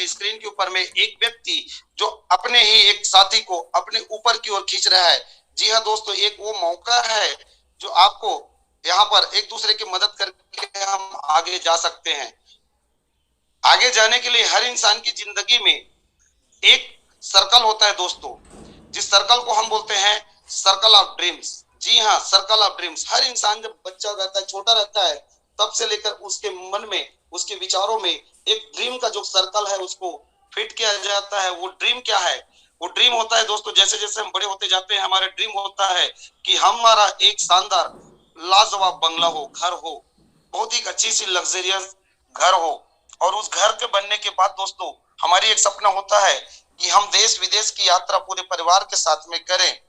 आपके स्क्रीन के ऊपर में एक व्यक्ति जो अपने ही एक साथी को अपने ऊपर की ओर खींच रहा है। जी हाँ दोस्तों, एक वो मौका है जो आपको यहाँ पर एक दूसरे की मदद करके हम आगे जा सकते हैं। आगे जाने के लिए हर इंसान की जिंदगी में एक सर्कल होता है दोस्तों, जिस सर्कल को हम बोलते हैं सर्कल ऑफ ड्रीम्स। जी हाँ, सर्कल ऑफ ड्रीम्स। हर इंसान जब बच्चा रहता है, छोटा रहता है, तब से लेकर उसके मन में, उसके विचारों में एक ड्रीम का जो सर्कल है उसको फिट किया जाता है। वो ड्रीम क्या है? वो ड्रीम होता है दोस्तों, जैसे जैसे हम बड़े होते जाते हैं, हमारा ड्रीम होता है कि हमारा एक शानदार लाजवाब बंगला हो, घर हो, बहुत ही अच्छी सी लग्जरियस घर हो। और उस घर के बनने के बाद दोस्तों हमारी एक सपना होता है कि हम देश विदेश की यात्रा पूरे परिवार के साथ में करें।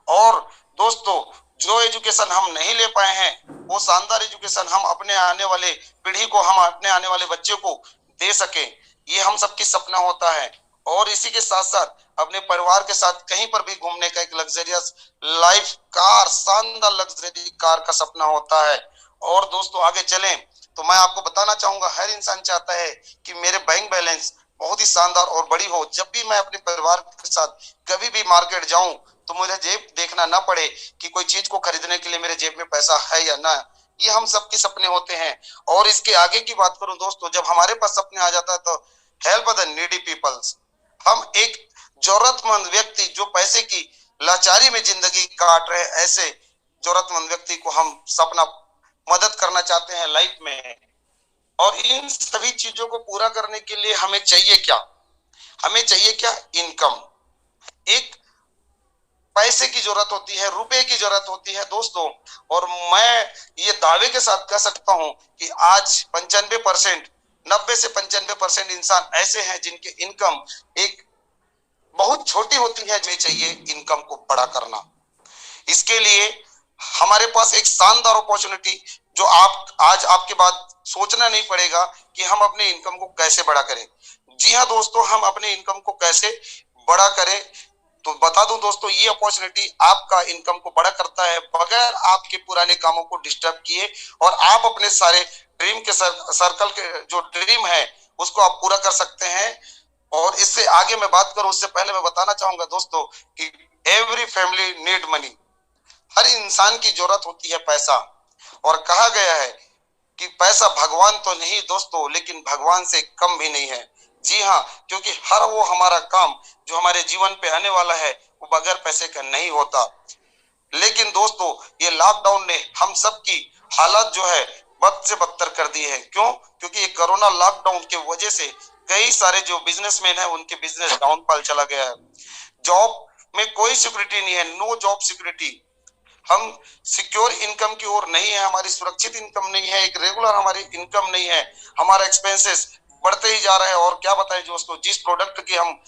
और दोस्तों जो एजुकेशन हम नहीं ले पाए हैं, वो शानदार एजुकेशन हम अपने आने वाले पीढ़ी को, हम अपने आने वाले बच्चे को दे सके। ये हम सबकी सपना होता है। और इसी के साथ साथ अपने परिवार के साथ कहीं पर भी घूमने का एक लग्जरियस लाइफ कार, शानदार लग्जरी कार का सपना होता है। और दोस्तों आगे चलें तो मैं आपको बताना चाहूंगा, हर इंसान चाहता है कि मेरे बैंक बैलेंस बहुत ही शानदार और बड़ी हो। जब भी मैं अपने परिवार के साथ कभी भी मार्केट जाऊं तो मुझे जेब देखना ना पड़े कि कोई चीज को खरीदने के लिए मेरे जेब में पैसा है या ना। ये हम सबके सपने होते हैं। और इसके आगे की बात करूं दोस्तों, जब हमारे पास सपने आ जाता है तो हेल्प द नीडी पीपल्स। हम एक जरूरतमंद व्यक्ति जो पैसे की लाचारी में जिंदगी काट रहे, ऐसे जरूरतमंद व्यक्ति को हम सपना मदद करना चाहते हैं लाइफ में। और इन सभी चीजों को पूरा करने के लिए हमें चाहिए क्या? हमें चाहिए क्या? इनकम। एक पैसे की जरूरत होती है, रुपए की जरूरत होती है दोस्तों। और मैं ये दावे के साथ कह सकता हूं कि आज 95%, 90 से 95% इंसान ऐसे हैं जिनके इनकम एक बहुत छोटी होती है। हमें चाहिए इनकम को बड़ा करना। इसके लिए हमारे पास एक शानदार अपॉर्चुनिटी, जो आप आज आपके बाद सोचना नहीं पड़ेगा कि हम अपने इनकम को कैसे बड़ा करें। जी हाँ दोस्तों, हम अपने इनकम को कैसे बड़ा करें तो बता दूं दोस्तों, ये अपॉर्चुनिटी आपका इनकम को बड़ा करता है बगैर आपके पुराने कामों को डिस्टर्ब किए। और आप अपने सारे ड्रीम के सर्कल के जो ड्रीम है उसको आप पूरा कर सकते हैं। और इससे आगे मैं बात करूं उससे पहले मैं बताना चाहूंगा दोस्तों कि एवरी फैमिली नीड मनी। हर इंसान की जरूरत होती है पैसा। और कहा गया है कि पैसा भगवान तो नहीं दोस्तों, लेकिन भगवान से कम भी नहीं है। जी हाँ, क्योंकि हर वो हमारा काम जो हमारे जीवन पे आने वाला है वो बगैर पैसे का नहीं होता। लेकिन दोस्तों ये लॉकडाउन ने हम सबकी हालत जो है बद से बदतर कर दी है। क्यों? क्योंकि ये कोरोना लॉकडाउन के वजह से कई सारे जो बिजनेसमैन है उनके बिजनेस डाउनफॉल चला गया है। जॉब में कोई सिक्योरिटी नहीं है, नो जॉब सिक्योरिटी। हम सिक्योर इनकम की ओर नहीं है, हमारी सुरक्षित इनकम नहीं है, एक रेगुलर हमारी इनकम नहीं है। हमारा एक्सपेंसेस बढ़ते ही जा रहा है। और क्या बताएं दोस्तों, जिस प्रोडक्ट की हम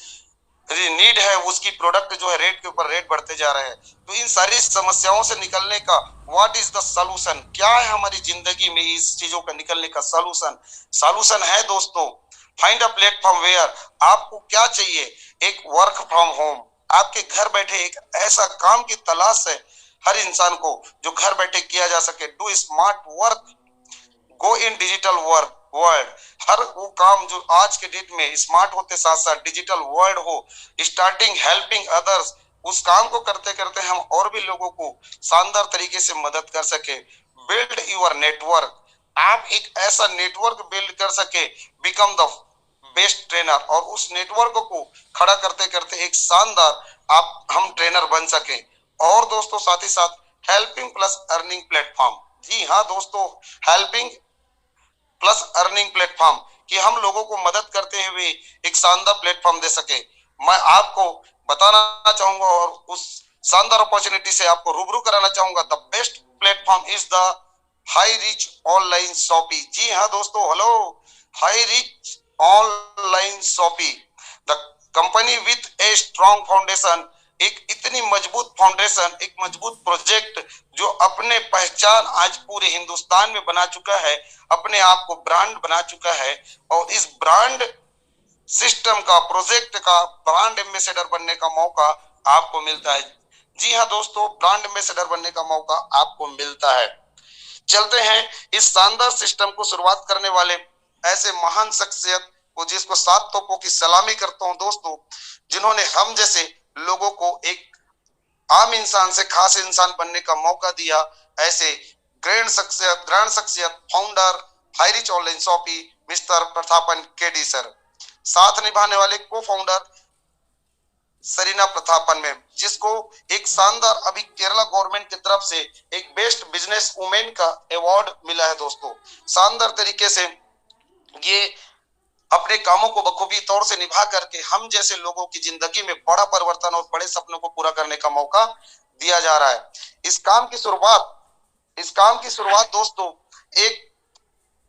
नीड है उसकी प्रोडक्ट जो है रेट के ऊपर रेट बढ़ते जा रहे हैं। तो इन सारी समस्याओं से निकलने का व्हाट इज द सॉल्यूशन? क्या है हमारी जिंदगी में इस चीजों का निकलने का सॉल्यूशन? सॉल्यूशन है दोस्तों, फाइंड अ प्लेटफॉर्म वेयर। आपको क्या चाहिए? एक वर्क फ्रॉम होम। आपके घर बैठे एक ऐसा काम की तलाश है हर इंसान को जो घर बैठे किया जा सके। Do smart work, go in digital work world. हर वो काम जो आज के डेट में स्मार्ट होते साथ साथ डिजिटल वर्ल्ड हो, स्टार्टिंग हेल्पिंग अदर्स, उस काम को करते करते हम और भी लोगों को शानदार तरीके से मदद कर सके। Build your network. आप एक ऐसा नेटवर्क बिल्ड कर सके, बिकम द बेस्ट ट्रेनर। और उस नेटवर्क को खड़ा करते करते एक शानदार आप हम ट्रेनर बन सके। और दोस्तों साथ ही साथ हेल्पिंग प्लस अर्निंग प्लेटफॉर्म। जी हाँ दोस्तों, हेल्पिंग प्लस अर्निंग प्लेटफॉर्म, कि हम लोगों को मदद करते हुए एक शानदार प्लेटफॉर्म दे सके। मैं आपको बताना चाहूंगा और उस शानदार अपॉर्चुनिटी से आपको रूबरू कराना चाहूंगा। The best platform is the high rich online shoppe. जी हाँ दोस्तों, hello, high rich online shoppe, the company with a strong foundation. एक इतनी मजबूत फाउंडेशन, एक मजबूत प्रोजेक्ट जो अपने पहचान आज पूरे हिंदुस्तान में बना चुका है, अपने आप को ब्रांड बना चुका है। और इस ब्रांड सिस्टम का, प्रोजेक्ट का ब्रांड एम्बेसडर बनने का मौका आपको मिलता है। जी हाँ दोस्तों, ब्रांड एम्बेसडर बनने का मौका आपको मिलता है। चलते हैं इस शानदार सिस्टम को शुरुआत करने वाले ऐसे महान शख्सियत को, जिसको 7 तोपों की सलामी करता हूं दोस्तों, जिन्होंने हम जैसे लोगों को एक आम इंसान से खास इंसान बनने का मौका दिया। ऐसे ग्रैंड शख्सियत founder Highrich online shoppe mister Prathapan KD sir, साथ निभाने वाले को फाउंडर सरीना प्रतापन मैम, जिसको एक शानदार अभी केरला गवर्नमेंट की तरफ से एक बेस्ट बिजनेस वुमेन का अवार्ड मिला है दोस्तों। शानदार तरीके से ये अपने कामों को बखूबी तौर से निभा करके हम जैसे लोगों की जिंदगी में बड़ा परिवर्तन और बड़े सपनों को पूरा करने का मौका दिया जा रहा है। इस काम की शुरुआत दोस्तों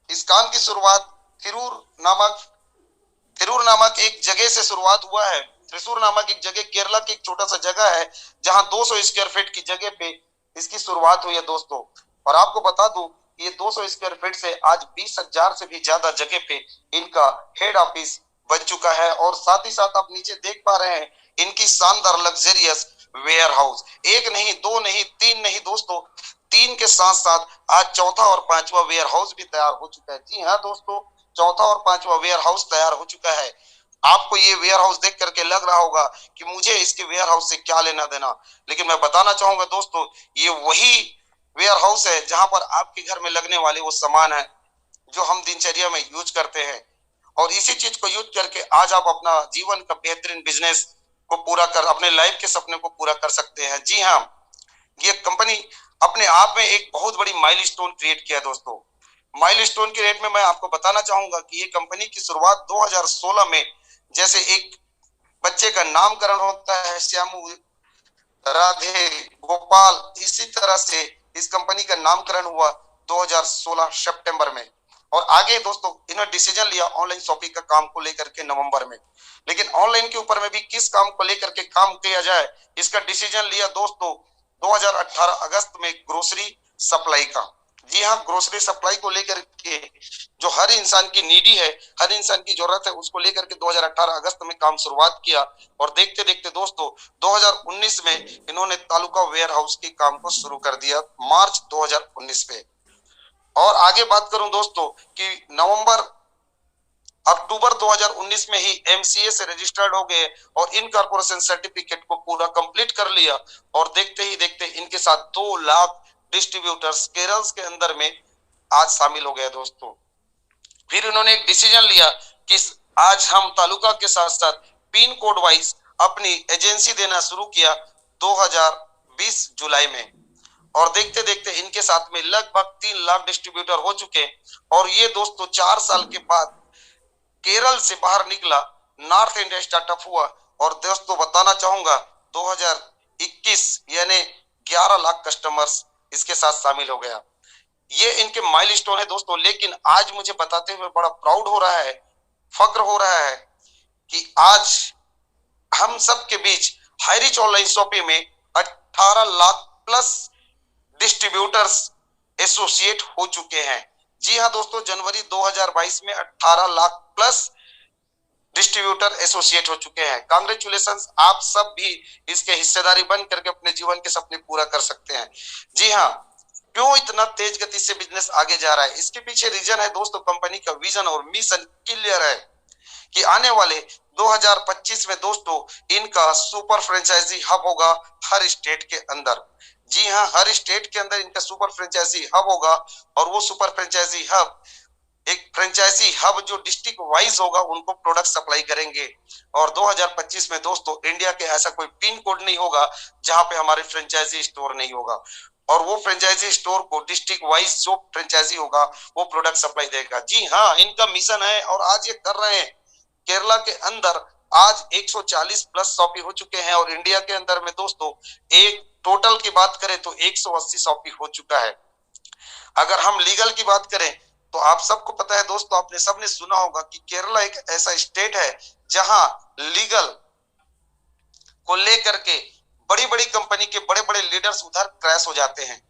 इस काम की शुरुआत थिरूर नामक एक जगह से शुरुआत हुआ है। त्रिशूर नामक एक जगह, केरला की एक छोटा सा जगह है जहां 200 स्क्वायर फीट की जगह पे इसकी शुरुआत हुई है दोस्तों। और आपको बता दूं, ये 200 स्क्वायर फीट से आज 20,000 से भी ज्यादा जगह पे इनका हेड ऑफिस बन चुका है। और साथ ही साथ आप नीचे देख पा रहे हैं इनकी शानदार लग्जरियस वेयर हाउस, एक नहीं, दो नहीं, तीन नहीं दोस्तों, 3 के साथ साथ आज चौथा और पांचवा वेयर हाउस भी तैयार हो चुका है। जी हाँ दोस्तों, चौथा और पांचवा वेयर हाउस तैयार हो चुका है। आपको ये वेयर हाउस देख करके लग रहा होगा कि मुझे इसके वेयर हाउस से क्या लेना देना, लेकिन मैं बताना चाहूंगा दोस्तों, ये वही वेयर हाउस है जहां पर आपके घर में लगने वाले वो सामान है जो हम दिनचर्या में यूज करते हैं। और इसी चीज को यूज करके आज आप अपना जीवन का बेहतरीन बिजनेस को पूरा कर, अपने लाइफ के सपने को पूरा कर सकते हैं। जी हाँ, ये कंपनी अपने आप में एक बहुत बड़ी माइलस्टोन क्रिएट किया दोस्तों। माइलस्टोन के रेट में मैं आपको बताना चाहूंगा कि ये कंपनी की शुरुआत 2016 में, जैसे एक बच्चे का नामकरण होता है श्यामू राधे गोपाल, इसी तरह से इस कंपनी का नामकरण हुआ 2016 सितंबर में। और आगे दोस्तों इन्होंने डिसीजन लिया ऑनलाइन शॉपिंग का काम को लेकर के नवंबर में। लेकिन ऑनलाइन के ऊपर में भी किस काम को लेकर के काम किया जाए, इसका डिसीजन लिया दोस्तों 2018 अगस्त में ग्रोसरी सप्लाई का। जी हाँ, ग्रोसरी सप्लाई को लेकर के जो हर इंसान की नीडी है, हर इंसान की जरूरत है, उसको लेकर के 2018 अगस्त में काम शुरुआत किया। और देखते देखते दोस्तों 2019 में इन्होंने तालुका वेयर हाउस के काम को शुरू कर दिया, मार्च 2019 पे। और आगे बात करूं दोस्तों कि अक्टूबर 2019 में ही एमसीए से रजिस्टर्ड हो गए और इनकॉर्पोरेशन सर्टिफिकेट को पूरा कंप्लीट कर लिया। और देखते ही देखते इनके साथ 2 लाख डिस्ट्रीब्यूटर्स केरल के अंदर में आज शामिल हो गए दोस्तों। फिर इन्होंने एक डिसीजन लिया कि आज हम तालुका के साथ साथ पिन कोड वाइज अपनी एजेंसी देना शुरू किया 2020 जुलाई में। और देखते देखते इनके साथ में लगभग 3 लाख डिस्ट्रीब्यूटर हो चुके। और ये दोस्तों 4 साल के बाद केरल से बाहर निकला, नॉर्थ इंडिया स्टार्टअप हुआ। और दोस्तों बताना चाहूंगा 2021 यानी 11 लाख कस्टमर्स इसके साथ शामिल हो गया। ये इनके माइलस्टोन है दोस्तों। लेकिन आज मुझे बताते हुए बड़ा प्राउड हो रहा है, फक्र हो रहा है कि आज हम सब के बीच हाईरिच ऑनलाइन शॉपिंग में 18 लाख प्लस डिस्ट्रीब्यूटर्स एसोसिएट हो चुके हैं। जी हाँ दोस्तों, जनवरी 2022 में 18 लाख प्लस डिस्ट्रीब्यूटर एसोसिएट हो चुके हैं। कांग्रेचुलेशंस, आप सब भी इसके हिस्सेदारी बन करके अपने जीवन के सपने पूरा कर सकते हैं। जी हाँ, क्यों इतना तेज गति से बिजनेस आगे जा रहा है, इसके पीछे रीजन है दोस्तों, कंपनी का विजन और मिशन क्लियर है कि आने वाले 2025 में दोस्तों इनका सुपर फ्रेंचाइजी हब होगा हर स्टेट के अंदर। जी हाँ, हर स्टेट के अंदर इनका सुपर फ्रेंचाइजी हब होगा। और वो सुपर फ्रेंचाइजी हब एक फ्रेंचाइजी हब जो डिस्ट्रिक्ट वाइज होगा, उनको प्रोडक्ट सप्लाई करेंगे। और 2025 में दोस्तों इंडिया के ऐसा कोई पिन कोड नहीं होगा जहां पे हमारे फ्रेंचाइजी स्टोर नहीं होगा। और वो फ्रेंचाइजी स्टोर को डिस्ट्रिक्ट वाइज जो फ्रेंचाइजी होगा वो प्रोडक्ट सप्लाई देगा। जी हाँ, इनका मिशन है और आज ये कर रहे हैं। केरला के अंदर आज 140 प्लस शॉपी हो चुके हैं। और इंडिया के अंदर में दोस्तों एक टोटल की बात करें तो 180 शॉपी हो चुका है। अगर हम लीगल की बात करें तो आप सबको पता है दोस्तों, आपने सबने सुना होगा कि केरला एक ऐसा स्टेट है जहां लीगल को लेकर के बड़ी बड़ी कंपनी के बड़े बड़े लीडर्स उधर क्रैश हो जाते हैं।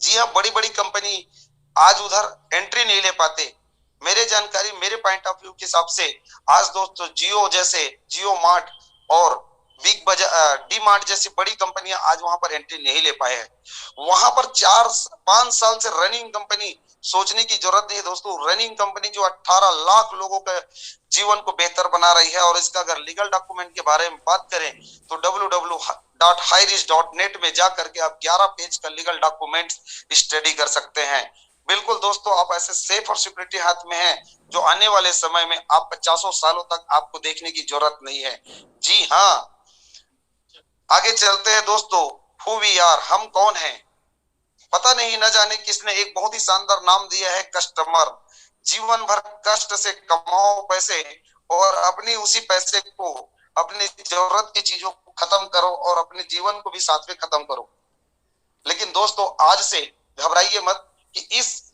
जी हाँ, बड़ी बड़ी कंपनी आज उधर एंट्री नहीं ले पाते। मेरे जानकारी, मेरे पॉइंट ऑफ व्यू के हिसाब से आज दोस्तों जियो जैसे, जियो मार्ट और बिग बाजार, डी मार्ट जैसी बड़ी कंपनियां आज वहां पर एंट्री नहीं ले पाए हैं। वहां पर 4-5 साल से रनिंग कंपनी सोचने की जरूरत नहीं है दोस्तों। रनिंग कंपनी जो 18 लाख लोगों के जीवन को बेहतर बना रही है, और इसका अगर लीगल डॉक्यूमेंट के बारे में बात करें तो www.highreach.net में जाकर के आप 11 पेज का लीगल डॉक्यूमेंट स्टडी कर सकते हैं। बिल्कुल दोस्तों, आप ऐसे सेफ और सिक्योरिटी हाथ में है जो आने वाले समय में आप 50 सालों तक आपको देखने की जरूरत नहीं है। जी हाँ, आगे चलते हैं दोस्तों। हु वी आर, हम कौन हैं? पता नहीं, न जाने किसने एक बहुत ही शानदार नाम दिया है, कस्टमर। जीवन भर कष्ट से कमाओ पैसे, और अपनी उसी पैसे को अपनी जरूरत की चीजों को खत्म करो, और अपने जीवन को भी साथ में खत्म करो। लेकिन दोस्तों, आज से घबराइए मत कि इस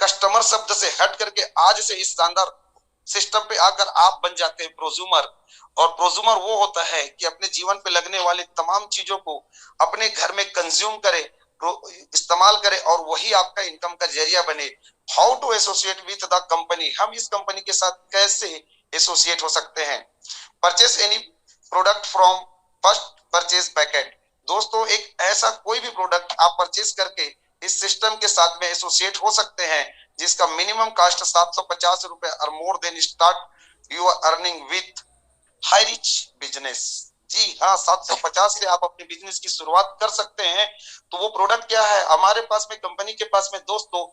कस्टमर शब्द से हट करके आज से इस शानदार सिस्टम पे आकर आप बन जाते हैं प्रोज्यूमर। और प्रोज्यूमर वो होता है कि अपने जीवन पे लगने वाली तमाम चीजों को अपने घर में कंज्यूम करे, इस्तेमाल करे, और वही आपका इनकम का जरिया बने। How to associate with the company, हम इस कंपनी के साथ कैसे एसोसिएट हो सकते हैं? Purchase any product from first purchase packet. दोस्तों, एक ऐसा कोई भी प्रोडक्ट आप परचेज करके इस सिस्टम के साथ में एसोसिएट हो सकते हैं जिसका मिनिमम कास्ट 750 रुपए और more then start you are earning with high rich business. जी हाँ, 750 से आप अपने बिजनेस की शुरुआत कर सकते हैं। तो वो प्रोडक्ट क्या है? हमारे पास में, कंपनी के पास में दोस्तों,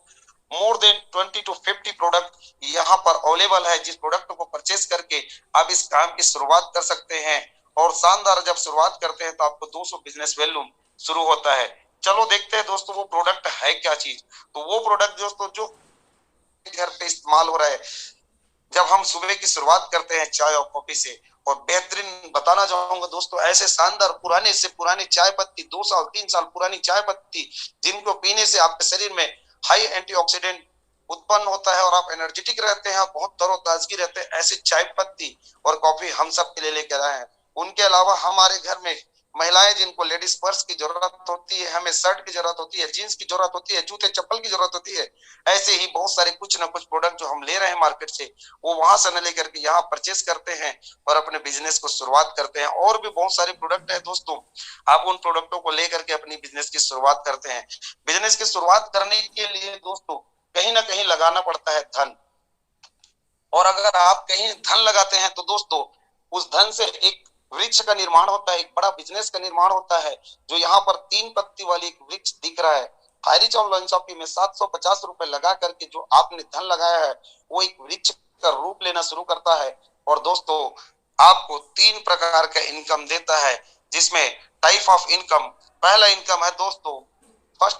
मोर देन 20 to 50 प्रोडक्ट यहाँ पर अवेलेबल है, जिस प्रोडक्ट को परचेस करके आप इस काम की शुरुआत कर सकते हैं। और शानदार जब शुरुआत करते हैं तो आपको 200 बिजनेस वैल्यू शुरू होता है। चलो देखते हैं दोस्तों वो प्रोडक्ट है क्या चीज। तो वो प्रोडक्ट दोस्तों जो घर पे इस्तेमाल हो रहा है, जब हम सुबह की शुरुआत करते हैं चाय और कॉफी से। और बेहतरीन बताना चाहूंगा दोस्तों, ऐसे शानदार पुराने से पुरानी चाय पत्ती, 2 साल 3 साल पुरानी चाय पत्ती, जिनको पीने से आपके शरीर में हाई एंटीऑक्सीडेंट उत्पन्न होता है और आप एनर्जेटिक रहते हैं, बहुत तरोताजगी रहते हैं, ऐसी चाय पत्ती और कॉफी हम सब के लिए लेकर आए हैं। उनके अलावा हमारे घर में महिलाएं जिनको लेडीज पर्स की जरूरत होती है, हमें शर्ट की जरूरत होती है, जींस की जरूरत होती है, जूते चप्पल की जरूरत होती है, ऐसे ही बहुत सारे कुछ ना कुछ प्रोडक्ट जो हम ले रहे हैं मार्केट से, वो वहां से न लेकर के यहाँ परचेस करते हैं और अपने बिजनेस को शुरुआत करते हैं। और भी बहुत सारे प्रोडक्ट है दोस्तों, आप उन प्रोडक्टों को लेकर के अपनी बिजनेस की शुरुआत करते हैं। बिजनेस की शुरुआत करने के लिए दोस्तों कहीं ना कहीं लगाना पड़ता है धन, और अगर आप कहीं धन लगाते हैं तो दोस्तों उस धन से एक वृक्ष का निर्माण होता है, एक बड़ा बिजनेस का निर्माण होता है। जो यहाँ पर 3 पत्ती वाली एक वृक्ष दिख रहा है, हाईरिच और लोनासोफी में 750 रुपए लगा करके जो आपने धन लगाया है, वो एक वृक्ष का रूप लेना शुरू करता है। और दोस्तों आपको 3 प्रकार का इनकम देता है, जिसमें टाइप ऑफ इनकम, पहला इनकम है दोस्तों फर्स्ट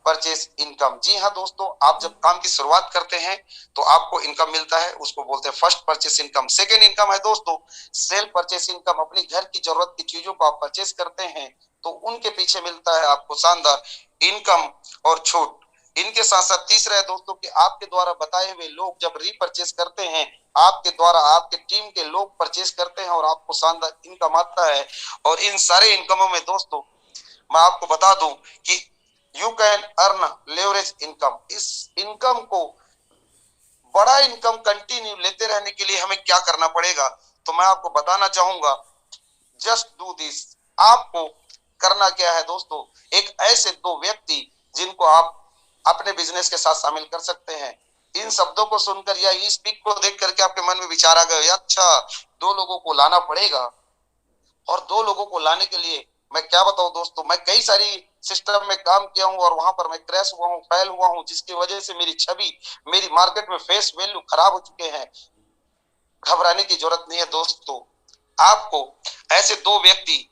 परचेस इनकम। जी हाँ दोस्तों, आप जब काम की शुरुआत करते हैं तो आपको इनकम मिलता है, उसको बोलते हैं first purchase income. Second income है दोस्तों सेल परचेस इनकम। अपनी घर की जरूरत की चीजों को आप परचेस करते हैं तो उनके पीछे मिलता है आपको शानदार इनकम और छूट। इनके साथ साथ तीसरा है दोस्तों कि आपके द्वारा बताए हुए लोग जब रीपरचेस करते हैं, आपके द्वारा आपके टीम के लोग परचेस करते हैं और आपको शानदार इनकम आता है। और इन सारे इनकमों में दोस्तों मैं आपको बता दूं कि you can earn leverage income. इस इनकम को, बड़ा इनकम कंटिन्यू लेते रहने के लिए हमें क्या करना पड़ेगा, तो मैं आपको बताना चाहूंगा, जस्ट डू दिस। आपको करना क्या है दोस्तों, एक ऐसे 2 व्यक्ति जिनको आप अपने बिजनेस के साथ शामिल कर सकते हैं। इन शब्दों को सुनकर या इस पिक को देख करके आपके मन में विचार आ गया, अच्छा 2 लोगों को लाना पड़ेगा। और 2 लोगों को लाने के लिए मैं क्या बताऊं दोस्तों, मैं कई सारी सिस्टम में काम किया हूं और वहां पर मैं क्रैश हुआ हूं, फेल हुआ हूं, जिसकी वजह से मेरी छवि, मेरी मार्केट में फेस वैल्यू खराब हो चुके हैं। घबराने की जरूरत नहीं है दोस्तों, आपको ऐसे 2 व्यक्ति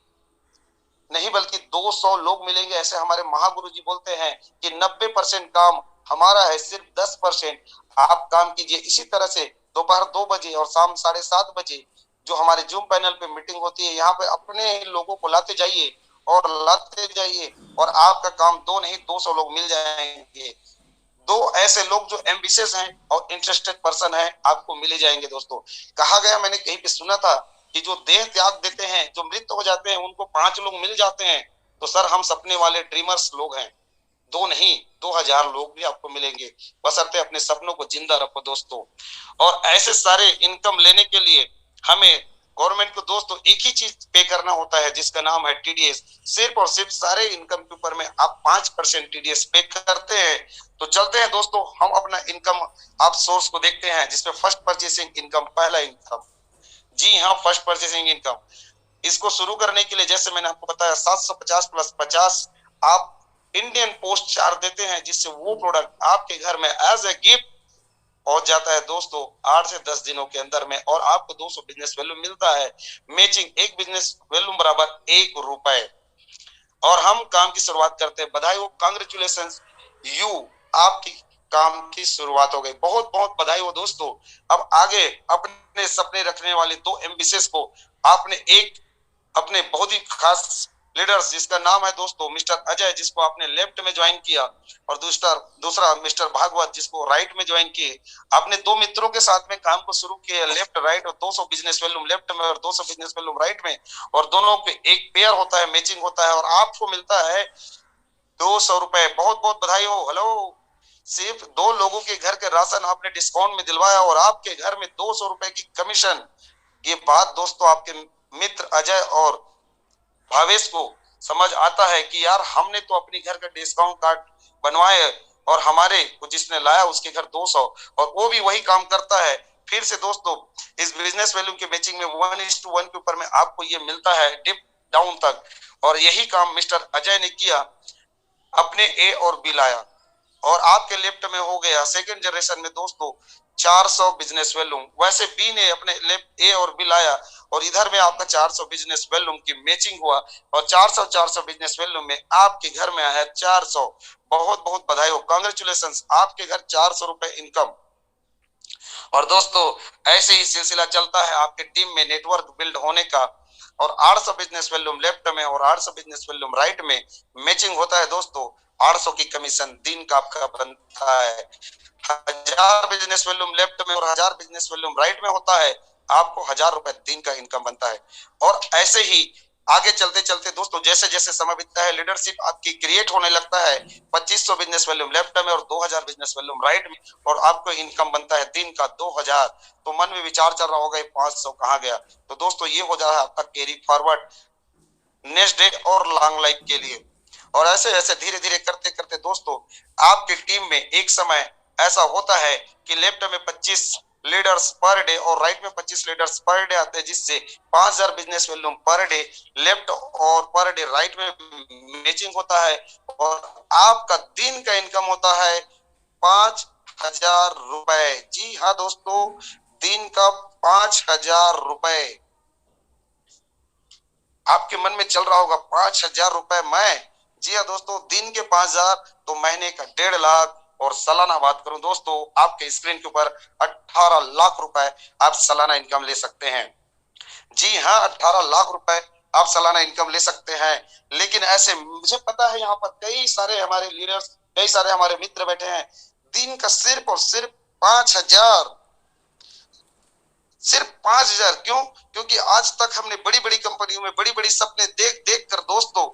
नहीं बल्कि 200 लोग मिलेंगे। ऐसे हमारे महागुरु जी बोलते हैं कि 90% काम हमारा है, सिर्फ 10% आप काम कीजिए। इसी तरह से दोपहर 2 बजे और शाम 7:30 बजे जो हमारे जूम पैनल पे मीटिंग होती है, यहाँ पे अपने लोगों को लाते जाइए और लाते जाइए, और आपका काम 2 नहीं 200 लोग मिल जाएंगे। 2 ऐसे लोग जो एम्बिशियस हैं और इंटरेस्टेड पर्सन है आपको मिले जाएंगे दोस्तों। कहा गया, मैंने कहीं पे सुना था कि जो देह त्याग देते हैं, जो मृत हो जाते हैं, उनको 5 लोग मिल जाते हैं। तो सर हम सपने वाले ड्रीमर्स लोग हैं, 2 नहीं 2000 लोग भी आपको मिलेंगे, बशर्ते अपने सपनों को जिंदा रखो दोस्तों। और ऐसे सारे इनकम लेने के लिए हमें गवर्नमेंट को दोस्तों एक ही चीज पे करना होता है जिसका नाम है टीडीएस। सिर्फ और सिर्फ सारे इनकम के ऊपर में आप 5% टीडीएस पे करते हैं। तो चलते हैं दोस्तों, हम अपना इनकम आप सोर्स को देखते हैं, जिसमें फर्स्ट परचेसिंग इनकम, पहला इनकम, जी हाँ, फर्स्ट परचेसिंग इनकम। इसको शुरू करने के लिए जैसे मैंने आपको बताया 750 प्लस 50 आप इंडियन पोस्ट चार्ज देते हैं, जिससे वो प्रोडक्ट आपके घर में एज ए गिफ्ट पहुंच जाता है दोस्तों 8 से 10 दिनों के अंदर में, और आपको 200 बिजनेस वैल्यू मिलता है। मैचिंग एक बिजनेस वैल्यू बराबर 1 रुपए। और हम काम की शुरुआत करते हैं। बधाई हो, कांग्रेचुलेशन यू, आपकी काम की शुरुआत हो गई। बहुत बहुत बधाई हो दोस्तों। अब आगे अपने सपने रखने वाले 2 एम्बिशियस को आपने एक अपने बहुत ही खास लीडर्स, जिसका नाम है दोस्तों मिस्टर अजय, जिसको आपने लेफ्ट में ज्वाइन किया, और दूसरा मिस्टर भागवत, जिसको राइट में ज्वाइन किए। आपने 2 मित्रों के साथ में काम को शुरू किया, लेफ्ट राइट, और 200 बिजनेस वैल्यूम लेफ्ट में और 200 बिजनेस वैल्यूम राइट में, और दोनों पे एक पेयर होता है, मैचिंग होता है, और आपको मिलता है 200 रुपए। बहुत बहुत बधाई हो। हेलो, सिर्फ 2 लोगों के घर के राशन आपने डिस्काउंट में दिलवाया, और आपके घर में 200 रुपए की कमीशन। ये बात दोस्तों आपके मित्र अजय और भावेश को समझ आता है कि यार हमने तो अपनी घर का डिस्काउंट कार्ड बनवाए, और हमारे को जिसने लाया उसके घर 200, और वो भी वही काम करता है। फिर से दोस्तों इस बिजनेस वैल्यू के मैचिंग में 1:1 के ऊपर में आपको ये मिलता है डिप डाउन तक, और यही काम मिस्टर अजय ने किया, अपने ए और बी लाया, और आपके लेफ्ट में हो गया सेकंड जनरेशन में दोस्तों 400 बिजनेस वैल्यूम। वैसे बी ने अपने लेफ्ट ए और बी लाया, और इधर में आपका 400 बिजनेस वैल्यूम की मैचिंग हुआ, और 400 बिजनेस वैल्यूम में आपके घर में आया 400। बहुत बहुत बधाई हो, कांग्रेचुलेशन, आपके घर 400 रुपए इनकम। और दोस्तों ऐसे ही सिलसिला चलता है आपके टीम में नेटवर्क बिल्ड होने का, और 800 बिजनेस वैल्यूम लेफ्ट में और 800 बिजनेस वैल्यूम राइट में मैचिंग होता है दोस्तों। 800 की कमीशन दिन का आपका बनता है। 1000 बिजनेस वैल्यूम लेफ्ट में और 1000 बिजनेस वैल्यूम राइट में होता है, आपको 1000 रुपए दिन का इनकम बनता है। और ऐसे ही आगे चलते चलते दोस्तों जैसे जैसे समय बीतता है, लीडरशिप आपकी क्रिएट होने लगता है। 2500 बिजनेस वैल्यूम लेफ्ट में और 2000 बिजनेस वैल्यूम राइट में, और आपको इनकम बनता है दिन का 2000। तो मन में विचार चल रहा होगा 500 कहाँ गया। तो दोस्तों ये हो जा रहा है आपका कैरी फॉरवर्ड नेक्स्ट डे और लॉन्ग लाइफ के लिए। और ऐसे ऐसे धीरे धीरे करते करते दोस्तों आपकी टीम में एक समय ऐसा होता है कि लेफ्ट में 25 लीडर्स पर डे और राइट में 25 लीडर्स पर डे आते हैं, जिससे 5000 business volume per day left और पर डे राइट में मैचिंग होता है, और आपका दिन का इनकम होता है 5000 रुपए। जी हाँ दोस्तों, दिन का 5000 रुपए। आपके मन में चल रहा होगा 5000 रुपए मैं, जी हाँ दोस्तों, दिन के 5000 तो महीने का 1.5 लाख, और सालाना बात करूं दोस्तों आपके स्क्रीन के ऊपर 18 लाख रुपए आप सालाना इनकम ले सकते हैं। जी हाँ, 18 लाख रुपए आप सालाना इनकम ले सकते हैं। लेकिन ऐसे मुझे पता है यहाँ पर कई सारे हमारे लीडर्स, कई सारे हमारे मित्र बैठे हैं, दिन का सिर्फ और सिर्फ 5000, सिर्फ 5000। क्यों? क्योंकि आज तक हमने बड़ी बड़ी कंपनियों में बड़ी बड़ी सपने देख देख कर दोस्तों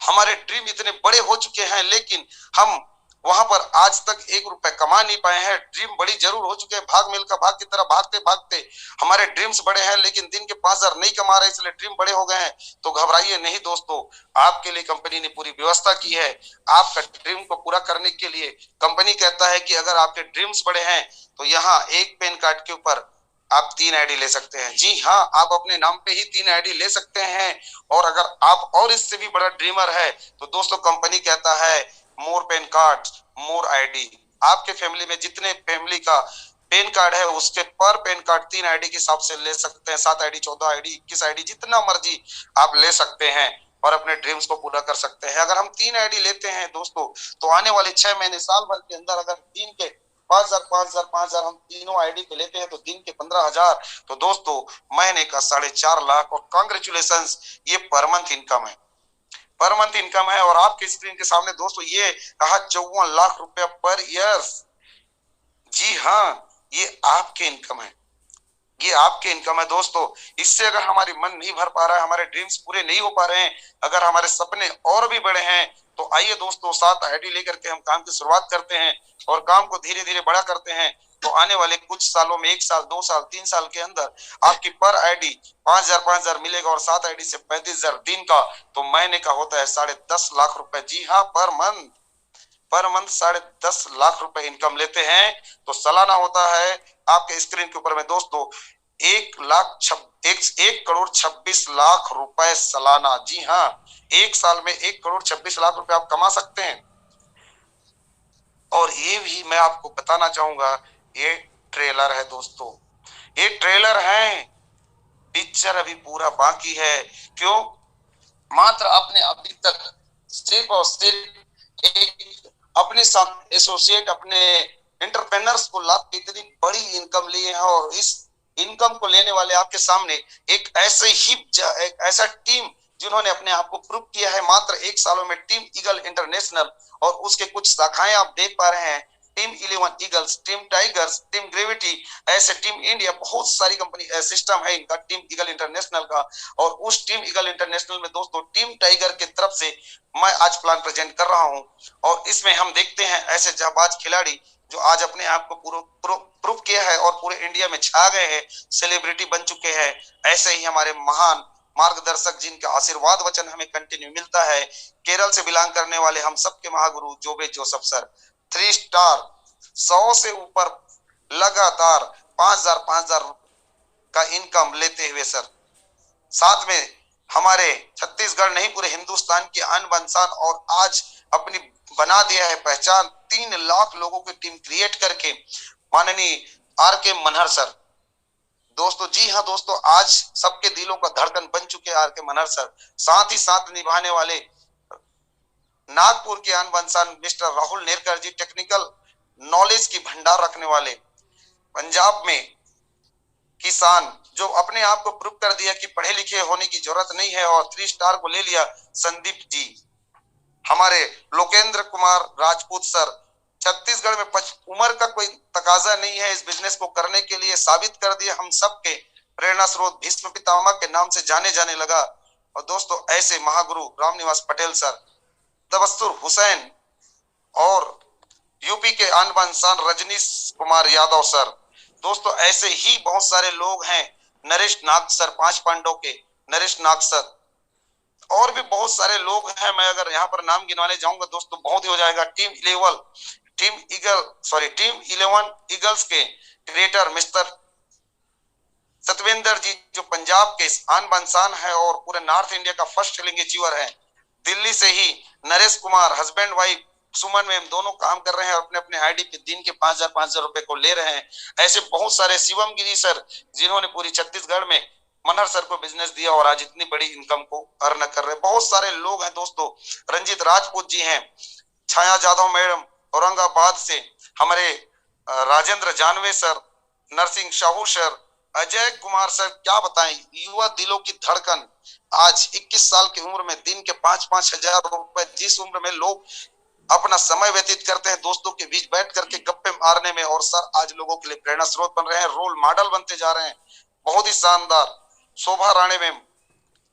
हमारे ड्रीम इतने बड़े हो चुके हैं, लेकिन हम वहां पर आज तक 1 रुपए कमा नहीं पाए हैं। ड्रीम बड़ी जरूर हो चुके हैं, भाग मिल्खा भाग की तरह भागते भागते हमारे ड्रीम्स बड़े हैं, लेकिन दिन के 5000 नहीं कमा रहे, इसलिए ड्रीम बड़े हो गए हैं। तो घबराइए नहीं दोस्तों, आपके लिए कंपनी ने पूरी व्यवस्था की है। आपका ड्रीम को पूरा करने के लिए कंपनी कहता है कि अगर आपके ड्रीम्स बड़े हैं तो यहाँ एक पेन कार्ड के ऊपर आप 3 आईडी ले सकते हैं। जी हाँ, आप अपने नाम पे ही 3 आईडी ले सकते हैं। और अगर आप और इससे भी बड़ा ड्रीमर है तो दोस्तों कंपनी कहता है मोर पेन कार्ड मोर आईडी। आपके फैमिली में जितने फैमिली का पेन कार्ड है उसके पर पेन कार्ड 3 आईडी के हिसाब से ले सकते हैं। 7 आईडी, 14 आईडी, 21 आईडी, जितना मर्जी आप ले सकते हैं और अपने ड्रीम्स को पूरा कर सकते हैं। अगर हम 3 आईडी लेते हैं दोस्तों तो आने वाले 6 महीने, साल भर के अंदर अगर दिन के 5000 5000 5000 हम तीनों आईडी पे लेते हैं तो दिन के 15000, तो दोस्तों महीने का 4.5 लाख। और कांग्रेचुलेशंस, ये पर मंथ इनकम है, पर मंथ इनकम है। और आपके स्क्रीन के सामने दोस्तों ये कहा 54 लाख रुपया पर ईयर। जी हाँ, ये आपके इनकम है, ये आपके इनकम है दोस्तों। इससे अगर हमारी मन नहीं भर पा रहा है, हमारे ड्रीम्स पूरे नहीं हो पा रहे हैं, अगर हमारे सपने और भी बड़े हैं, तो आइए दोस्तों 7 आईडी लेकर के हम काम की शुरुआत करते हैं और काम को धीरे धीरे बड़ा करते हैं। तो आने वाले कुछ सालों में, 1 साल 2 साल 3 साल के अंदर आपकी पर आईडी 5,000 मिलेगा और 7 आईडी से 35,000 दिन का, तो महीने का होता है 10.5 लाख रुपए। जी हाँ, पर मंथ 10.5 लाख रुपए इनकम लेते हैं। तो सालाना होता है आपके स्क्रीन के ऊपर में दोस्तों 1,26 लाख रुपए सालाना। जी हाँ, 1 साल में 1,26 लाख रुपए आप कमा सकते हैं। और ये भी मैं आपको बताना चाहूंगा, ये ट्रेलर है दोस्तों, ये ट्रेलर है, पिक्चर अभी पूरा बाकी है। क्यों? मात्र आपने अभी तक सिर्फ और सिर्फ एक अपने साथ एसोसिएट, अपने एंटरप्रेनर्स को लाभ इतनी बड़ी इनकम ली है, और इस इनकम को लेने वाले आपके सामने एक ऐसा टीम जिन्होंने अपने आप को प्रूव किया है मात्र 1 सालों में, टीम ईगल इंटरनेशनल। और उसके कुछ शाखाएं आप देख पा रहे हैं, team 11 eagles, team tigers, team gravity, ऐसे टीम इंडिया, बहुत सारी कंपनी सिस्टम है इनका टीम ईगल इंटरनेशनल का। और उस टीम ईगल इंटरनेशनल में दोस्तों टीम टाइगर की तरफ से मैं आज प्लान प्रेजेंट कर रहा हूं, और इसमें हम देखते हैं ऐसे जाबाज खिलाड़ी जो आज अपने आप को प्रूव किया है और पूरे इंडिया में छा गए हैं, सेलिब्रिटी बन चुके हैं। ऐसे ही हमारे महान मार्गदर्शक जिनका आशीर्वाद वचन हमें कंटिन्यू मिलता है, केरल से बिलोंग करने वाले हम सबके महागुरु जोबे जोसेफ सर, 3 स्टार 100 से ऊपर लगातार 5,000 का इनकम लेते हुए सर, साथ में हमारे छत्तीसगढ़ नहीं पूरे हिंदुस्तान की आन बान, और आज अपनी बना दिया है पहचान 3 लाख लोगों की टीम क्रिएट करके माननीय R.K. मनहर सर दोस्तों। जी हाँ दोस्तों, आज सबके दिलों का धड़कन बन चुके R.K. मनहर सर। साथ ही साथ निभाने वाले नागपुर के आन बान मिस्टर राहुल नेरकर जी, टेक्निकल नॉलेज की भंडार रखने वाले। पंजाब में किसान जो अपने आप को प्रूव कर दिया कि पढ़े लिखे होने की जरूरत नहीं है, और 3 स्टार को ले लिया संदीप जी। हमारे लोकेंद्र कुमार राजपूत सर, छत्तीसगढ़ में उम्र का कोई तकाजा नहीं है इस बिजनेस को करने के लिए, साबित कर दिया हम सबके प्रेरणा स्रोत भीष्म पितामह के नाम से जाने जाने लगा। और दोस्तों ऐसे महागुरु रामनिवास पटेल सर, तबस्सुर हुसैन, और यूपी के आन बान शान रजनीश कुमार यादव सर। दोस्तों ऐसे ही बहुत सारे लोग हैं, नरेश नाग सर, 5 पांडव के नरेश नाग सर, और भी बहुत सारे लोग हैं। मैं अगर यहाँ पर नाम गिनवाने जाऊंगा दोस्तों बहुत ही हो जाएगा। टीम 11 ईगल्स के क्रिएटर मिस्टर सतविंदर जी, जो पंजाब के आन बान शान है और पूरे नॉर्थ इंडिया का फर्स्ट सेलिंग अचीवर है। दिल्ली से ही नरेश कुमार, हस्बैंड वाइफ सुमन मैम, दोनों काम कर रहे हैं, अपने अपने आईडी पे दिन के 5,000 रुपए को ले रहे हैं। ऐसे बहुत सारे शिवम गिरी सर, जिन्होंने पूरी छत्तीसगढ़ में मनहर सर को बिजनेस दिया और आज इतनी बड़ी इनकम को अर्न कर रहे हैं। बहुत सारे लोग हैं दोस्तों, रंजीत राजपूत जी हैं, छाया जाधव मैडम औरंगाबाद से, हमारे Rajendra Janve sir, Narsingh Sahu sir, Ajay Kumar sir, क्या बताएं, युवा दिलों की धड़कन। आज 21 साल की उम्र में दिन के 5-5 हजार रुपए, जिस उम्र में लोग अपना समय व्यतीत करते हैं दोस्तों के बीच बैठ करके गप्पे मारने में, और सर आज लोगों के लिए प्रेरणा स्रोत बन रहे हैं, रोल मॉडल बनते जा रहे हैं। बहुत ही शानदार शोभा राणे मैम,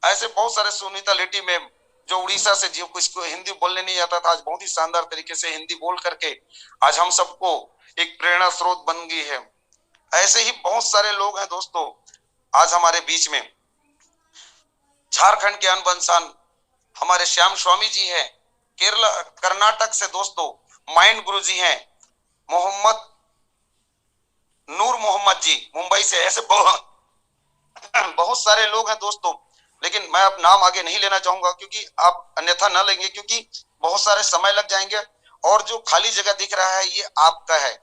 ऐसे बहुत सारे, सुनीता लेटी मैम जो उड़ीसा से, जो किसको हिंदी बोलने नहीं आता था, आज बहुत ही शानदार तरीके से हिंदी बोल करके आज हम सबको एक प्रेरणा स्रोत बन गई है। ऐसे ही बहुत सारे लोग हैं दोस्तों आज हमारे बीच में। झारखंड के अनबनसान हमारे श्याम स्वामी जी हैं, केरला कर्नाटक से दोस्तों माइंड गुरु जी हैं, मोहम्मद नूर मोहम्मद जी मुंबई से। ऐसे बहुत सारे लोग हैं दोस्तों, लेकिन मैं अब नाम आगे नहीं लेना चाहूंगा क्योंकि आप अन्यथा न लेंगे, क्योंकि बहुत सारे समय लग जाएंगे। और जो खाली जगह दिख रहा है ये आपका है,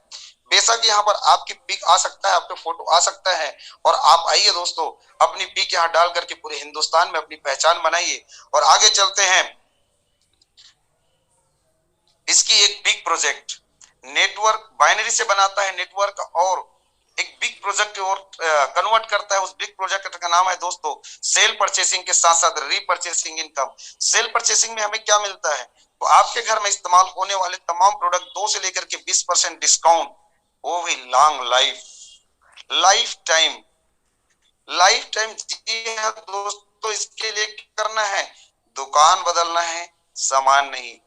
बेशक यहाँ पर आपकी पिक आ सकता है, आपके फोटो आ सकता है, और आप आइए दोस्तों, अपनी पिक यहाँ डाल करके पूरे हिंदुस्तान में अपनी पहचान बनाइए। और आगे चलते हैं, इसकी एक बिग प्रोजेक्ट नेटवर्क बाइनरी से बनाता है नेटवर्क, और एक बिग प्रोजेक्ट और कन्वर्ट करता है। उस बिग प्रोजेक्ट का नाम है दोस्तों सेल परचेसिंग के साथ साथ रीपरचेसिंग इनकम। सेल परचेसिंग में हमें क्या मिलता है, तो आपके घर में इस्तेमाल होने वाले तमाम प्रोडक्ट 2 से लेकर के 20% डिस्काउंट, वो भी लॉन्ग लाइफ टाइम। जी हाँ दोस्तों, इसके लिए करना है, दुकान बदलना है, सामान नहीं।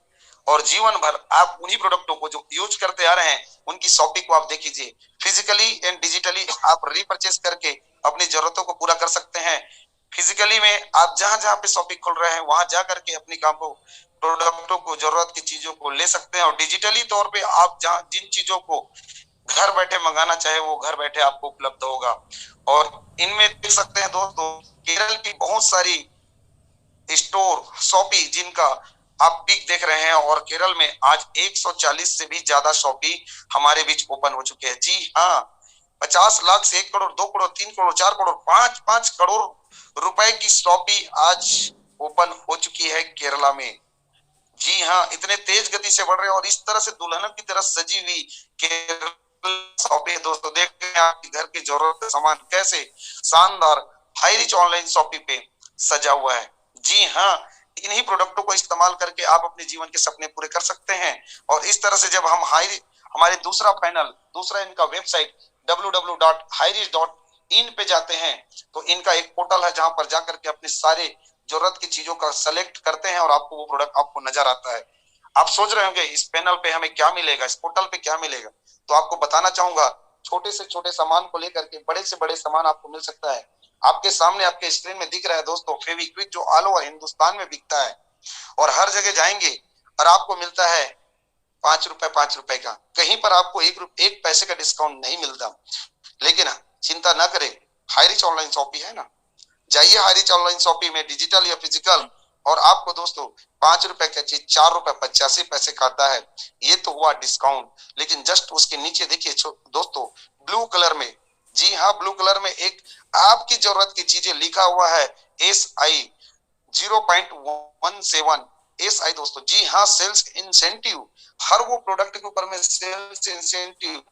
और जीवन भर आप उन्हीं प्रोडक्टों को जो यूज करते आ रहे हैं उनकी शॉपिंग को आप देख लीजिए। फिजिकली एंड डिजिटली आप रीपरचेस करके अपनी जरूरतों को पूरा कर सकते हैं। फिजिकली में आप जहां जहां पे शॉपिंग खोल रहे हैं वहां जा करके अपनी काम को, प्रोडक्टों को, जरूरत की चीजों को ले सकते हैं। और डिजिटली तौर पे आप जहां जिन चीजों को घर बैठे मंगाना चाहे वो घर बैठे आपको उपलब्ध होगा। और इनमें देख सकते हैं दोस्तों, केरल की बहुत सारी स्टोर, शॉपी जिनका आप पिक देख रहे हैं, और केरल में आज 140 से भी ज्यादा शॉपी हमारे बीच ओपन हो चुके हैं। जी हाँ, 50 लाख से 1 करोड़, 2 करोड़, 3 करोड़, 4 करोड़, 5 करोड़ रुपए की शॉपी आज ओपन हो चुकी है केरला में। जी हाँ, इतने तेज गति से बढ़ रहे हैं और इस तरह से दुल्हन की तरह सजी हुई केरल शॉपी दोस्तों, देख रहे हैं आपके घर की जरूरत का सामान कैसे शानदार हाई रिच ऑनलाइन शॉपी पे सजा हुआ है। जी हाँ, इन्हीं प्रोडक्टों को इस्तेमाल करके आप अपने जीवन के सपने पूरे कर सकते हैं। और इस तरह से जब हम हमारे दूसरा पैनल, दूसरा इनका वेबसाइट www.hirich.in पे जाते हैं तो इनका एक पोर्टल है जहां पर जाकर के अपने सारे जरूरत की चीजों का सेलेक्ट करते हैं और आपको वो प्रोडक्ट आपको नजर आता है। आप सोच रहे होंगे इस पैनल पे हमें क्या मिलेगा, इस पोर्टल पे क्या मिलेगा, तो आपको बताना चाहूंगा, छोटे से छोटे सामान को लेकर के बड़े से बड़े सामान आपको मिल सकता है। आपके सामने आपके स्क्रीन में दिख रहा है दोस्तों फेविक्विक, जो ऑल ओवर हिंदुस्तान में बिकता है और हर जगह जाएंगे और आपको मिलता है 5 रुपए, 5 रुपए का, कहीं पर आपको एक पैसे का डिस्काउंट नहीं मिलता। लेकिन चिंता ना करें, हाई रिच ऑनलाइन शॉपी है ना, जाइए हाई रिच ऑनलाइन शॉपी में, डिजिटल या फिजिकल, और आपको दोस्तों 5 रुपए का चीज 4 रुपए 85 पैसे खाता है। ये तो हुआ डिस्काउंट, लेकिन जस्ट उसके नीचे देखिए दोस्तों, ब्लू कलर में, जी हाँ ब्लू कलर में एक आपकी जरूरत की चीजें लिखा हुआ है SI 0.17 SI दोस्तों। जी हाँ, सेल्स इंसेंटिव, हर वो प्रोडक्ट के ऊपर में सेल्स इंसेंटिव,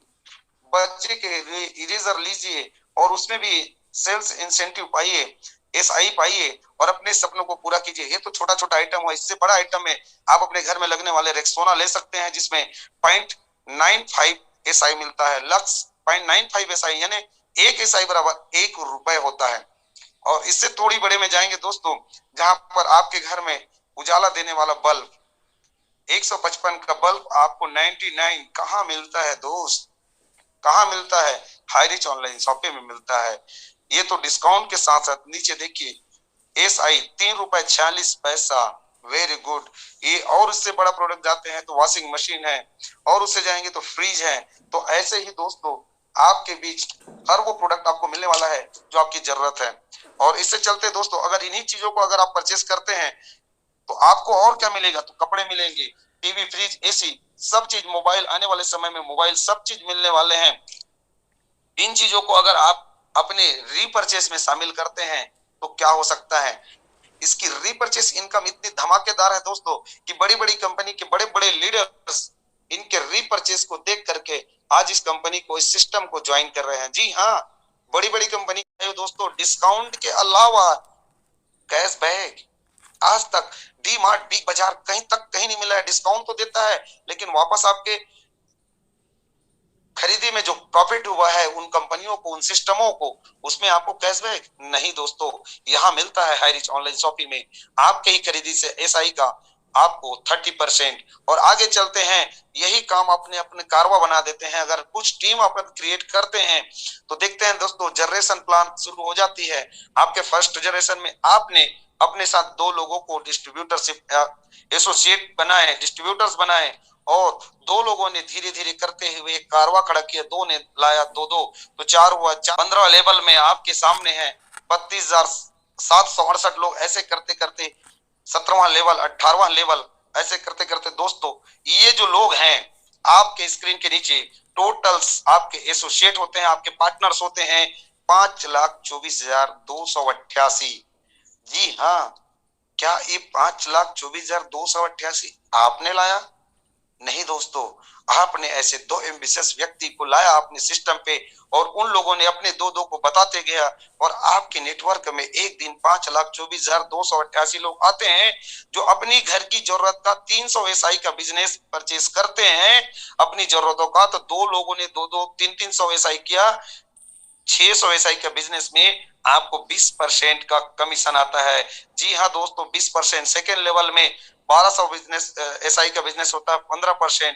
बच्चे के लिए इरेजर लीजिए और उसमें भी सेल्स इंसेंटिव पाइए, SI पाइए और अपने सपनों को पूरा कीजिए। ये तो छोटा छोटा आइटम है, इससे बड़ा आइटम में आप अपने घर में लगने वाले रेक्सोना ले सकते हैं जिसमें 0.95 SI मिलता है। लक्स 0.95 SI यानी 1 SI बराबर 1 रुपए होता है। और इससे थोड़ी बड़े में जाएंगे दोस्तों, जहां पर आपके घर में उजाला देने वाला बल्ब 155 का बल्ब आपको 99 कहाँ मिलता है दोस्त, कहाँ मिलता है, हाई रिच ऑनलाइन शॉपिंग में मिलता है। ये तो डिस्काउंट के साथ साथ नीचे देखिए SI 3 रुपए 46 पैसा, वेरी गुड। ये और इससे बड़ा प्रोडक्ट जाते हैं तो वॉशिंग मशीन है, और उससे जाएंगे तो फ्रिज है। तो ऐसे ही दोस्तों आपके बीच हर वो प्रोडक्ट आपको मिलने वाला है जो आपकी जरूरत है। और इससे चलते दोस्तों, अगर इन्हीं चीजों को अगर आप परचेस करते हैं तो आपको और क्या मिलेगा, तो कपड़े मिलेंगे, टीवी, फ्रिज, AC, सब चीज, मोबाइल, आने वाले समय में मोबाइल, सब चीज मिलने वाले हैं। इन चीजों को अगर आप अपने रीपरचेस में शामिल करते हैं तो क्या हो सकता है, इसकी रीपरचेस इनकम इतनी धमाकेदार है दोस्तों कि बड़ी बड़ी कंपनी के बड़े बड़े लीडर्स इनके रीपरचेस को देख करके आज इस कंपनी को, इस सिस्टम को ज्वाइन कर रहे हैं। जी हाँ, बड़ी बड़ी कंपनी दोस्तों डिस्काउंट के अलावा कैशबैक, आज तक डी मार्ट, बिग बाजार कहीं नहीं मिला है। डिस्काउंट तो देता है लेकिन वापस आपके खरीदी में जो प्रॉफिट हुआ है उन कंपनियों को, उन सिस्टमों को, उसमें आपको कैशबैक नहीं दोस्तों, यहां मिलता है हाई रिच ऑनलाइन शॉपिंग में। आपके ही खरीदी से SI का आपको 30%। और आगे चलते हैं, यही काम अपने अपने कारवा बना देते हैं। अगर कुछ टीम अपन क्रिएट करते हैं तो देखते हैं दोस्तों, जनरेशन प्लान शुरू हो जाती है। आपके फर्स्ट जनरेशन में आपने अपने साथ 2 लोगों को डिस्ट्रीब्यूटरशिप एसोसिएट बनाए, डिस्ट्रीब्यूटर्स बनाए, और 2 लोगों ने धीरे धीरे करते हुए एक कारवा खड़ा किया, 2 ने लाया 2-2 तो 4 हुआ, 15 लेवल में आपके सामने है 32,768 लोग। ऐसे करते करते 17वां लेवल, 18वां लेवल, ऐसे करते करते दोस्तों ये जो लोग हैं आपके स्क्रीन के नीचे, टोटल्स आपके एसोसिएट होते हैं, आपके पार्टनर्स होते हैं 5,24,288। जी हाँ, क्या ये 5,24,288 आपने लाया? नहीं दोस्तों, आपने ऐसे 2 एम्बिशियस व्यक्ति को लाया अपने सिस्टम पे, और उन लोगों ने अपने 2-2 को बताते गया, और आपके नेटवर्क में एक दिन 5,24,288 लोग आते हैं जो अपनी घर की जरूरत का 300 SI का बिजनेस परचेस करते हैं अपनी जरूरतों का। तो 2 लोगों ने 2-2, 300 SI किया, 600 एसआई का बिजनेस में आपको 20% का कमीशन आता है। जी हाँ दोस्तों, 20%। सेकेंड लेवल में 1200 बिजनेस एसआई का बिजनेस होता है 15%,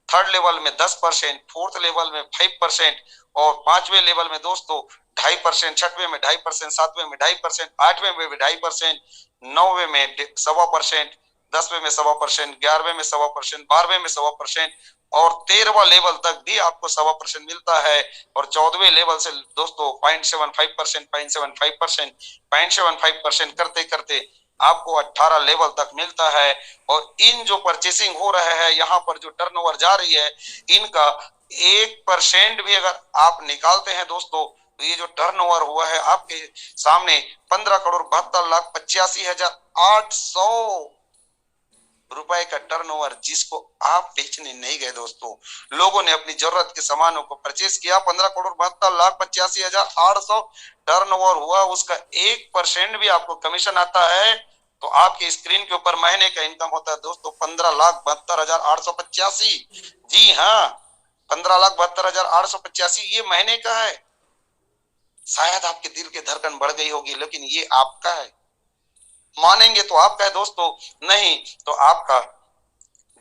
थर्ड लेवल में 10%, फोर्थ लेवल में 5% और पांचवें लेवल में दोस्तों 2.5%, छठवें में 2.5%, सातवें में 2.5%, आठवें में भी 2.5%, नौवें में 1.25%, 10वें में 1.25%, 11वें में 1.25%, 12वें में 1.25% और 13वां लेवल तक भी आपको 1.25% मिलता है। और 14वें लेवल से दोस्तों 0.75%, 0.75%, 0.75% करते करते आपको 18 लेवल तक मिलता है। और इन जो परचेसिंग हो रहा है, यहाँ पर जो टर्नओवर जा रही है, इनका 1% भी अगर आप निकालते हैं दोस्तों, तो ये जो टर्नओवर हुआ है आपके सामने 15,72,85,800 रुपए का टर्नओवर, जिसको आप बेचने नहीं गए दोस्तों, लोगों ने अपनी जरूरत के सामानों को परचेस किया। 15,72,85,800 टर्नओवर हुआ, उसका 1% भी आपको कमीशन आता है तो आपके स्क्रीन के ऊपर महीने का इनकम होता है दोस्तों 15,72,885। जी हाँ, 15,72,885 ये महीने का है। शायद आपके दिल की धड़कन बढ़ गई होगी, लेकिन ये आपका है। मानेंगे तो आपका है दोस्तों, नहीं तो आपका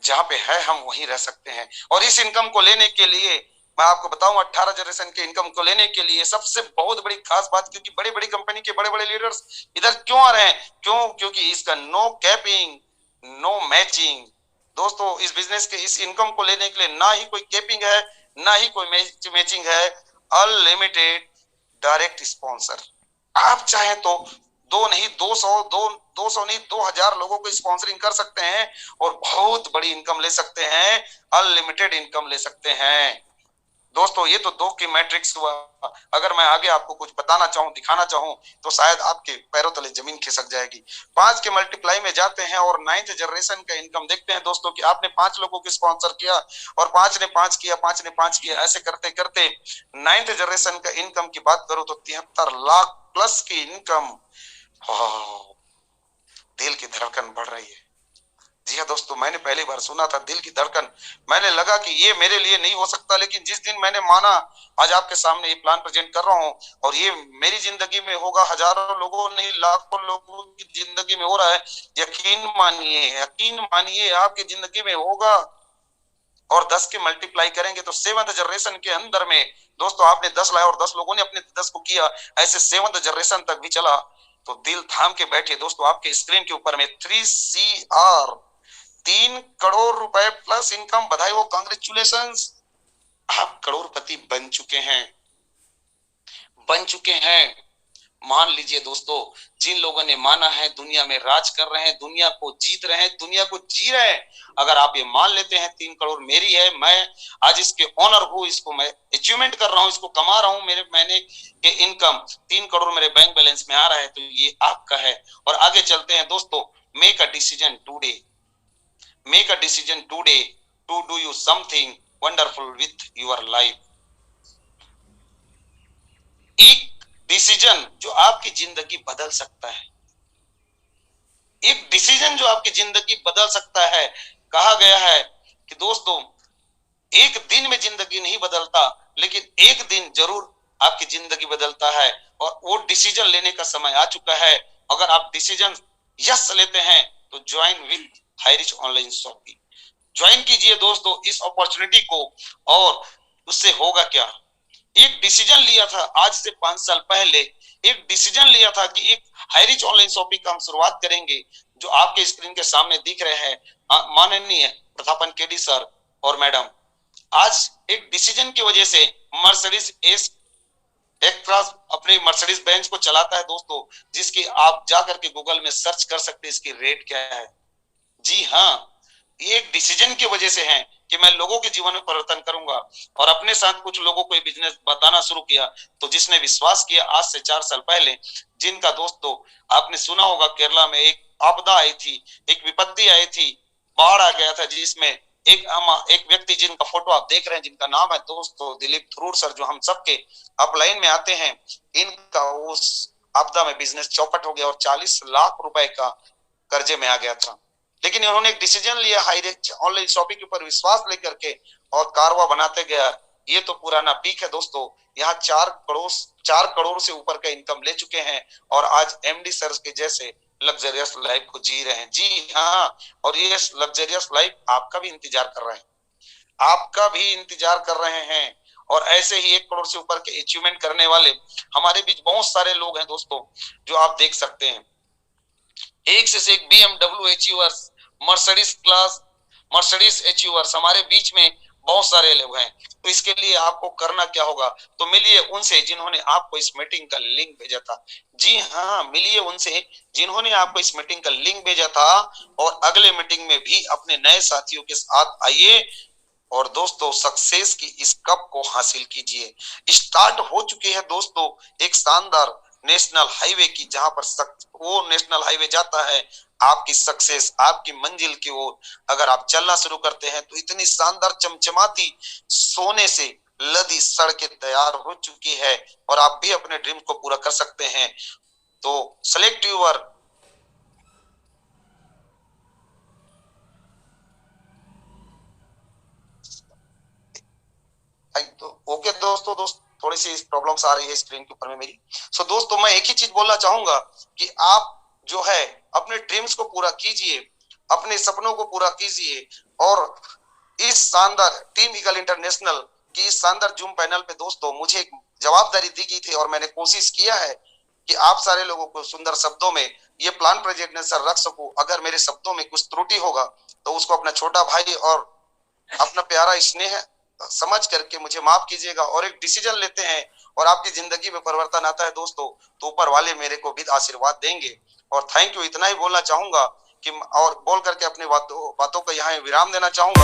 जहां पे है हम वहीं रह सकते हैं। और इस इनकम को लेने के लिए मैं आपको बताऊं, 18 जनरेशन के इनकम को लेने के लिए सबसे बहुत बड़ी खास बात, क्योंकि बड़ी बड़ी कंपनी के बड़े बड़े लीडर्स इधर क्यों आ रहे हैं, क्योंकि इसका नो कैपिंग, नो मैचिंग। दोस्तों इस बिजनेस के इस इनकम को लेने के लिए ना ही कोई कैपिंग है, ना ही कोई मैचिंग है। अनलिमिटेड डायरेक्ट स्पॉन्सर, आप चाहे तो दो नहीं 200 नहीं 2000 लोगों को स्पॉन्सरिंग कर सकते हैं और बहुत बड़ी इनकम ले सकते हैं, अनलिमिटेड इनकम ले सकते हैं। दोस्तों ये तो दो की मैट्रिक्स हुआ। अगर मैं आगे आपको कुछ बताना चाहूं, दिखाना चाहूं, तो शायद आपके पैरों तले जमीन खिसक जाएगी। 5 के मल्टीप्लाई में जाते हैं और 9th जनरेशन का इनकम देखते हैं दोस्तों, कि आपने 5 लोगों को स्पॉन्सर किया और 5 ने 5 किया, 5 ने 5 किया, ऐसे करते करते 9th जनरेशन का इनकम की बात करूं तो 73 लाख प्लस की इनकम। दिल की धड़कन बढ़ रही है। जी हाँ दोस्तों, मैंने पहली बार सुना था दिल की धड़कन, मैंने लगा कि ये मेरे लिए नहीं हो सकता, लेकिन जिस दिन मैंने माना, आज आपके सामने ये प्लान प्रेजेंट कर रहा हूं और ये मेरी जिंदगी में होगा, हजारों लोगों नहीं लाखों लोगों की जिंदगी में हो रहा है। यकीन मानिए आपकी जिंदगी में होगा। और 10 के मल्टीप्लाई करेंगे तो 7th जनरेशन के अंदर में दोस्तों आपने 10 लाया और 10 लोगों ने अपने 10 को किया, ऐसे 7th जनरेशन तक भी चला। तो दिल थाम के बैठे दोस्तों, आपके स्क्रीन के ऊपर में 3 CR 3 करोड़ रुपए प्लस इनकम, बधाई हो, कांग्रेचुलेशंस, आप करोड़पति बन चुके हैं। मान लीजिए दोस्तों, जिन लोगों ने माना है दुनिया में राज कर रहे हैं, दुनिया को जीत रहे हैं, दुनिया को जी रहे हैं। अगर आप ये मान लेते हैं 3 करोड़ मेरी है, मैं आज इसके ऑनर हूं, इसको मैं अचीवमेंट कर रहा हूं, इसको कमा रहा हूं, मेरे महीने के इनकम 3 करोड़ मेरे बैंक बैलेंस में आ रहा है, तो ये आपका है। और आगे चलते हैं दोस्तों, make a decision today, make a decision today to do you something wonderful with your life. एक डिसीजन जो आपकी जिंदगी बदल सकता है, एक डिसीजन जो आपकी जिंदगी बदल सकता है। कहा गया है कि दोस्तों एक दिन में जिंदगी नहीं बदलता, लेकिन एक दिन जरूर आपकी जिंदगी बदलता है। और वो डिसीजन लेने का समय आ चुका है। अगर आप डिसीजन यस लेते हैं तो join with Highrich online shopping, join कीजिए दोस्तों इस अपॉर्चुनिटी को। और उससे होगा क्या, एक डिसीजन लिया था आज से 5 साल पहले, एक डिसीजन लिया था कि एक हाईरिच ऑनलाइन शॉपिंग का हम शुरुआत करेंगे, जो आपके स्क्रीन के सामने दिख रहे हैं माननीय प्रतापन केडी सर और मैडम। आज एक डिसीजन की वजह से मर्सिडीज एस एक क्लास अपने मर्सिडीज बेंज को चलाता है दोस्तों, जिसकी आप जाकर के गूगल में सर्च कर सकते हैं इसकी रेट क्या है। जी हाँ, ये एक डिसीजन की वजह से है कि मैं लोगों के जीवन में परिवर्तन करूंगा। और अपने साथ कुछ लोगों को ये बिजनेस बताना शुरू किया, तो जिसने विश्वास किया आज से 4 साल पहले, जिनका दोस्तों आपने सुना होगा केरला में एक आपदा आई थी, एक विपत्ति आई थी, बाढ़ आ गया था, जिसमें एक व्यक्ति जिनका फोटो आप देख रहे हैं, जिनका नाम है दोस्तों दिलीप थरूर सर, जो हम सबके अपलाइन में आते हैं, इनका उस आपदा में बिजनेस चौपट हो गया और 40 लाख रुपए का कर्जे में आ गया था। लेकिन उन्होंने एक डिसीजन लिया हाईरिच ऑनलाइन शॉपिंग के ऊपर विश्वास लेकर के, और कारवा बनाते गया ये तो पुराना पीक है दोस्तों। यहाँ 4 करोड़ से ऊपर का इनकम ले चुके हैं और आज एमडी सर के जैसे लग्जरियस लाइफ को जी रहे हैं। जी हाँ, और ये लग्जरियस लाइफ आपका भी इंतजार कर रहे हैं, आपका भी इंतजार कर रहे हैं। और ऐसे ही 1 करोड़ से ऊपर के अचीवमेंट करने वाले हमारे बीच बहुत सारे लोग हैं दोस्तों, जो आप देख सकते हैं। एक से एक BMW अचीवर्स, मर्सिडीज अचीवर्स हमारे बीच में बहुत सारे लोग हैं। तो इसके लिए आपको करना क्या होगा, तो मिलिए उनसे जिन्होंने आपको इस मीटिंग का लिंक भेजा था। जी हाँ, मिलिए उनसे जिन्होंने आपको इस मीटिंग का लिंक भेजा था, और अगले मीटिंग में भी अपने नए साथियों के साथ आइए और दोस्तों सक्सेस की इस कप को हासिल कीजिए। स्टार्ट हो चुकी है दोस्तों एक शानदार नेशनल हाईवे की, जहां पर वो नेशनल हाईवे जाता है आपकी सक्सेस, आपकी मंजिल की ओर। अगर आप चलना शुरू करते हैं तो इतनी शानदार चमचमाती सोने से लदी सड़कें तैयार हो चुकी है और आप भी अपने ड्रीम को पूरा कर सकते हैं। तो सेलेक्ट यूर तो ओके दोस्तों, थोड़ी सी प्रॉब्लम्स आ रही है स्क्रीन के ऊपर में मेरी। सो दोस्तों मैं एक ही चीज बोलना चाहूंगा कि आप जो है अपने ड्रीम्स को पूरा कीजिए, अपने सपनों को पूरा कीजिए। और इस शानदार टीम ईगल इंटरनेशनल की इस शानदार जूम पैनल पे दोस्तों मुझे एक जवाबदारी दी गई थी और मैंने कोशिश किया है कि आप सारे लोगों को सुंदर शब्दों में ये प्लान प्रेजेंटेशन रख सकूं। अगर मेरे शब्दों में कुछ त्रुटि होगा तो उसको अपना छोटा भाई और अपना प्यारा स्नेह समझ करके मुझे माफ कीजिएगा। और एक डिसीजन लेते हैं और आपकी जिंदगी में परिवर्तन आता है दोस्तों, तो ऊपर वाले मेरे को भी आशीर्वाद देंगे। और थैंक यू, इतना ही बोलना चाहूंगा कि और बोल करके अपनी बातों को यहाँ विराम देना चाहूंगा।